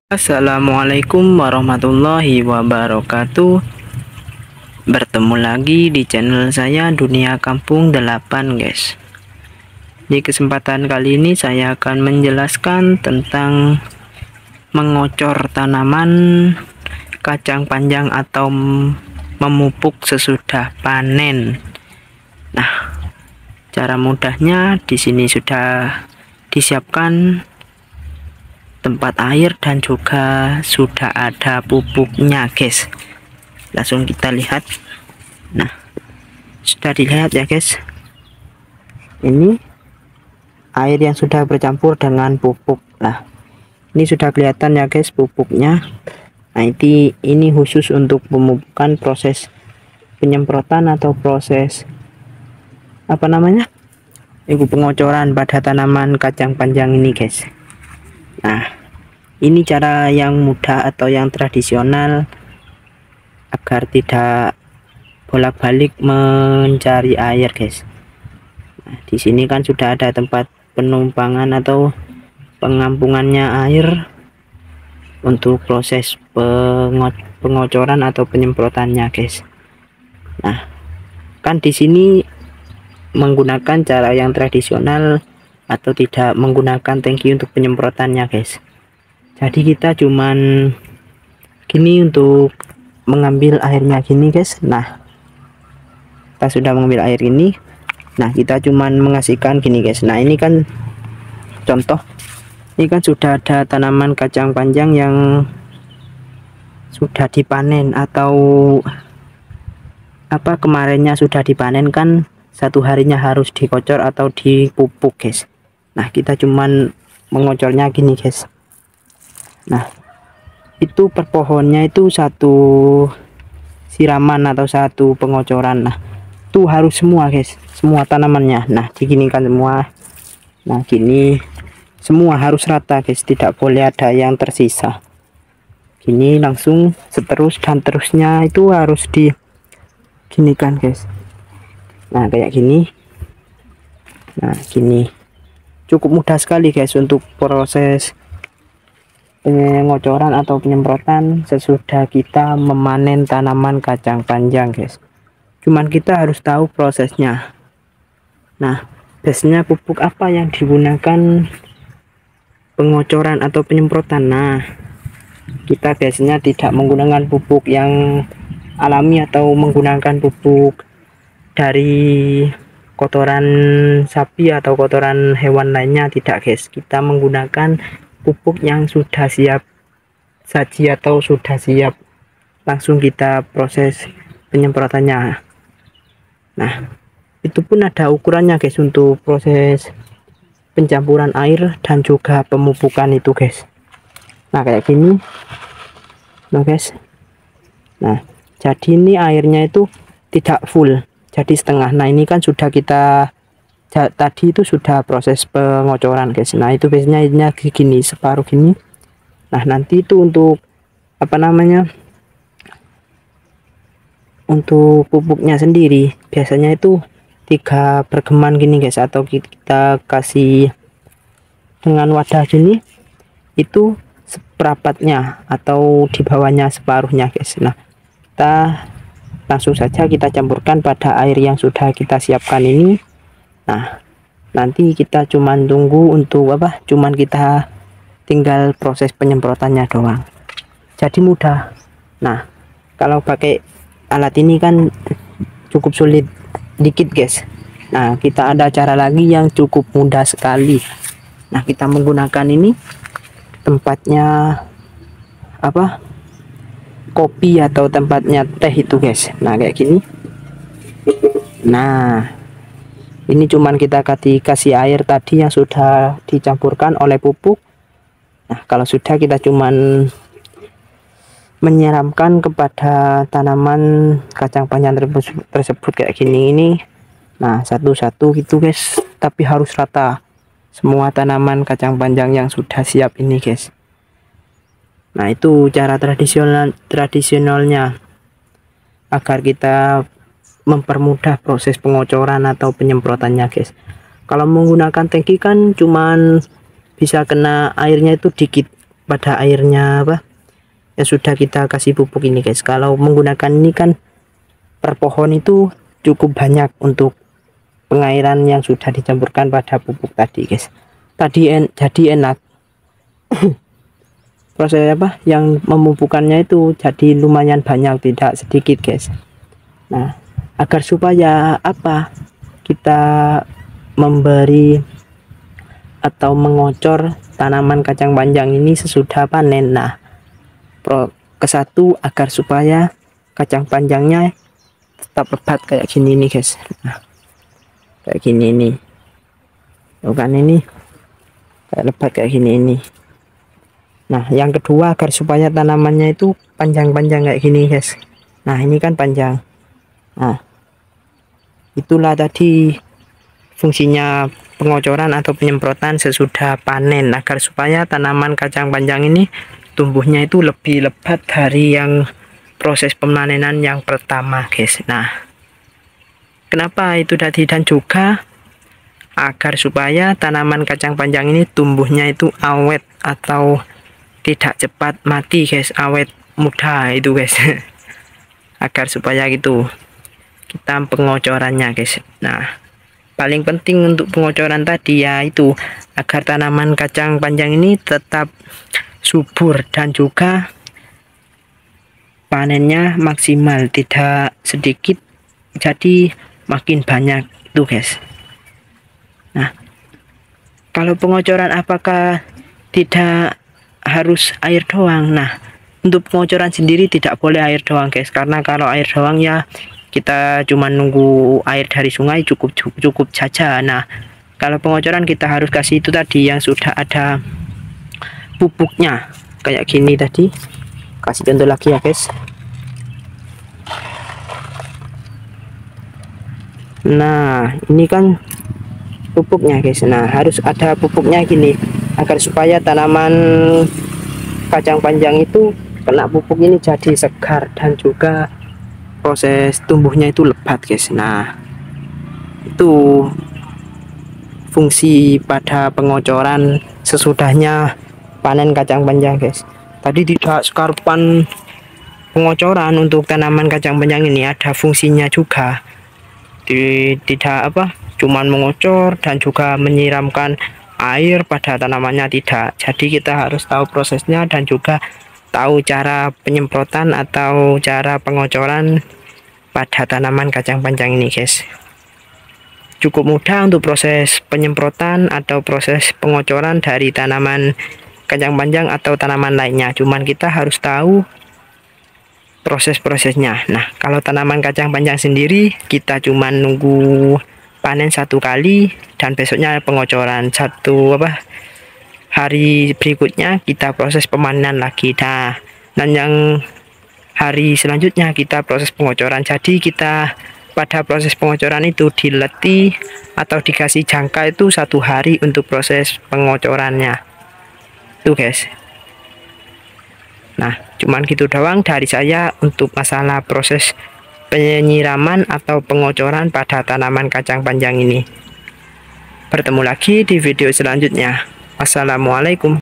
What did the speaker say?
Assalamualaikum warahmatullahi wabarakatuh. Bertemu lagi di channel saya Dunia Kampung 8, guys. Di kesempatan kali ini saya akan menjelaskan tentang mengocor tanaman kacang panjang atau memupuk sesudah panen. Nah, cara mudahnya di sini sudah disiapkan tempat air dan juga sudah ada pupuknya, guys. Langsung kita lihat. Nah, sudah dilihat ya, guys. Ini air yang sudah bercampur dengan pupuk. Nah, ini sudah kelihatan ya, guys, pupuknya. Nah, ini khusus untuk pemupukan, proses penyemprotan atau proses apa namanya? Itu pengocoran pada tanaman kacang panjang ini, guys. Nah, ini cara yang mudah atau yang tradisional agar tidak bolak-balik mencari air, guys. Nah, di sini kan sudah ada tempat penumpangan atau pengampungannya air untuk proses pengocoran atau penyemprotannya, guys. Nah, kan di sini menggunakan cara yang tradisional atau tidak menggunakan tangki untuk penyemprotannya, guys. Jadi kita cuman gini untuk mengambil airnya gini, guys. Nah, kita sudah mengambil air ini. Nah, kita cuman mengasihkan gini, guys. Nah, ini kan contoh, ini kan sudah ada tanaman kacang panjang yang sudah dipanen atau apa kemarinnya sudah dipanen, kan satu harinya harus dikocor atau dipupuk, guys. Nah, kita cuman mengocornya gini, guys. Nah, itu per pohonnya itu satu siraman atau satu pengocoran. Nah, itu harus semua, guys, semua tanamannya. Nah, diginikan semua. Nah, gini semua harus rata, guys, tidak boleh ada yang tersisa. Gini langsung seterus dan terusnya itu harus diginikan, guys. Nah, kayak gini. Nah, gini cukup mudah sekali, guys, untuk proses pengocoran atau penyemprotan sesudah kita memanen tanaman kacang panjang, guys. Cuman kita harus tahu prosesnya. Nah, biasanya pupuk apa yang digunakan pengocoran atau penyemprotan? Nah, kita biasanya tidak menggunakan pupuk yang alami atau menggunakan pupuk dari kotoran sapi atau kotoran hewan lainnya, tidak, guys. Kita menggunakan pupuk yang sudah siap saji atau sudah siap langsung kita proses penyemprotannya. Nah, itu pun ada ukurannya, guys, untuk proses pencampuran air dan juga pemupukan itu, guys. Nah, kayak gini. Nah, guys. Nah, jadi ini airnya itu tidak full, jadi setengah. Nah, ini kan sudah kita tadi itu sudah proses pengocoran, guys. Nah, itu biasanya ini gini, separuh gini. Nah, nanti itu untuk apa namanya, untuk pupuknya sendiri biasanya itu 3 bergeman gini, guys, atau kita kasih dengan wadah gini itu seperempatnya atau di bawahnya separuhnya, guys. Nah, kita langsung saja kita campurkan pada air yang sudah kita siapkan ini. Nah, nanti kita cuman tunggu untuk apa? Cuman kita tinggal proses penyemprotannya doang. Jadi mudah. Nah, kalau pakai alat ini kan cukup sulit dikit, guys. Nah, kita ada cara lagi yang cukup mudah sekali. Nah, kita menggunakan ini tempatnya apa? Kopi atau tempatnya teh itu, guys. Nah, kayak gini. Nah, ini cuman kita kasih air tadi yang sudah dicampurkan oleh pupuk. Nah, kalau sudah kita cuman menyiramkan kepada tanaman kacang panjang tersebut kayak gini ini. Nah, satu-satu gitu, guys, tapi harus rata semua tanaman kacang panjang yang sudah siap ini, guys. Nah, itu cara tradisionalnya agar kita mempermudah proses pengocoran atau penyemprotannya, guys. Kalau menggunakan tangki kan cuman bisa kena airnya itu dikit. pada airnya apa yang sudah kita kasih pupuk ini guys. Kalau menggunakan ini kan per pohon itu cukup banyak untuk pengairan yang sudah dicampurkan pada pupuk tadi guys. Jadi enak proses apa yang memupukkannya itu jadi lumayan banyak, tidak sedikit guys. Nah, agar supaya apa kita memberi atau mengocor tanaman kacang panjang ini sesudah panen. Nah, kesatu agar supaya kacang panjangnya tetap lebat kayak gini nih guys. Nah, kayak gini nih, bukan ini kayak lebat kayak gini ini. Nah, yang kedua agar supaya tanamannya itu panjang-panjang kayak gini guys. Nah, ini kan panjang. Nah, itulah tadi fungsinya pengocoran atau penyemprotan sesudah panen, agar supaya tanaman kacang panjang ini tumbuhnya itu lebih lebat dari yang proses pemanenan yang pertama guys. Nah, kenapa itu tadi, dan juga agar supaya tanaman kacang panjang ini tumbuhnya itu awet atau tidak cepat mati guys, awet muda itu guys. Agar supaya gitu kita pengocorannya guys. Nah, paling penting untuk pengocoran tadi yaitu agar tanaman kacang panjang ini tetap subur dan juga panennya maksimal, tidak sedikit jadi makin banyak tuh guys. Nah, kalau pengocoran apakah tidak harus air doang? Nah, untuk pengocoran sendiri tidak boleh air doang guys, karena kalau air doang ya kita cuma nunggu air dari sungai cukup saja. Nah, kalau pengocoran kita harus kasih itu tadi yang sudah ada pupuknya kayak gini tadi. Kasih contoh lagi ya guys. Nah, ini kan pupuknya guys. Nah, harus ada pupuknya gini agar supaya tanaman kacang panjang itu kena pupuk ini jadi segar dan juga proses tumbuhnya itu lebat guys. Nah, itu fungsi pada pengocoran sesudahnya panen kacang panjang guys. Tadi tidak sekarupan pengocoran untuk tanaman kacang panjang ini ada fungsinya juga. Tidak apa cuman mengocor dan juga menyiramkan air pada tanamannya, tidak. Jadi kita harus tahu prosesnya dan juga tahu cara penyemprotan atau cara pengocoran pada tanaman kacang panjang ini guys. Cukup mudah untuk proses penyemprotan atau proses pengocoran dari tanaman kacang panjang atau tanaman lainnya, cuman kita harus tahu proses-prosesnya. Nah, kalau tanaman kacang panjang sendiri kita cuman nunggu panen satu kali dan besoknya pengocoran, hari berikutnya kita proses pemanenan lagi. Nah, dan yang hari selanjutnya kita proses pengocoran. Jadi kita pada proses pengocoran itu dileti atau dikasih jangka itu 1 hari untuk proses pengocorannya tuh guys. Nah, cuman gitu doang dari saya untuk masalah proses penyiraman atau pengocoran pada tanaman kacang panjang ini. Bertemu lagi di video selanjutnya. Wassalamualaikum.